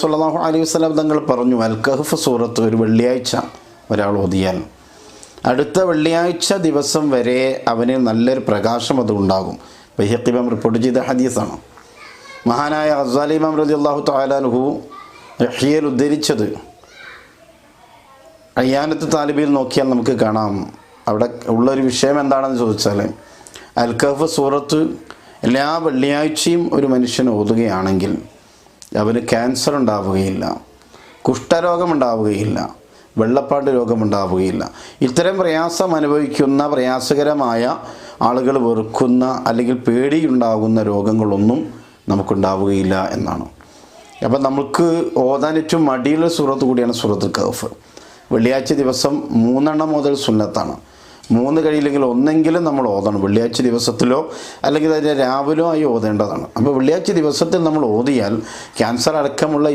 സ്വല്ലല്ലാഹു അലൈഹി വസല്ലം തങ്ങൾ പറഞ്ഞു, അൽ കഹ്ഫ് സൂറത്ത് ഒരു വെള്ളിയാഴ്ച ഒരാൾ ഓതിയാൽ അടുത്ത വെള്ളിയാഴ്ച ദിവസം വരെ അവന് നല്ലൊരു പ്രകാശം അത് ഉണ്ടാകും. ബൈഹഖി ഇമാം റിപ്പോർട്ട് ചെയ്ത ഹദീസാണ്. മഹാനായ ഗസാലി ഇമാം റളിയല്ലാഹു തആല അൻഹു ഇഹ്യയിൽ ഉദ്ധരിച്ചത് അയ്യാനത്ത് താലിബിൽ നോക്കിയാൽ നമുക്ക് കാണാം. അവിടെ ഉള്ളൊരു വിഷയം എന്താണെന്ന് ചോദിച്ചാൽ, അൽ കഹ്ഫ് സൂറത്ത് എല്ലാ വെള്ളിയാഴ്ചയും ഒരു മനുഷ്യൻ ഓതുകയാണെങ്കിൽ അവന് ക്യാൻസർ ഉണ്ടാവുകയില്ല, കുഷ്ഠരോഗമുണ്ടാവുകയില്ല, വെള്ളപ്പാട് രോഗമുണ്ടാവുകയില്ല. ഇത്തരം പ്രയാസം അനുഭവിക്കുന്ന, പ്രയാസകരമായ, ആളുകൾ വെറുക്കുന്ന അല്ലെങ്കിൽ പേടിയുണ്ടാകുന്ന രോഗങ്ങളൊന്നും നമുക്കുണ്ടാവുകയില്ല എന്നാണ്. അപ്പം നമുക്ക് ഓതാൻ ഏറ്റവും മടിയുള്ള സൂറത്ത് കൂടിയാണ് സൂറത്തുൽ കഹ്ഫ്. വെള്ളിയാഴ്ച ദിവസം 3 എണ്ണം മുതൽ സുന്നത്താണ്. 3 കഴിയില്ലെങ്കിൽ ഒന്നെങ്കിലും നമ്മൾ ഓതണം. വെള്ളിയാഴ്ച ദിവസത്തിലോ അല്ലെങ്കിൽ അതിൻ്റെ രാവിലോ ആയി ഓതേണ്ടതാണ്. അപ്പോൾ വെള്ളിയാഴ്ച ദിവസത്തിൽ നമ്മൾ ഓതിയാൽ ക്യാൻസർ അടക്കമുള്ള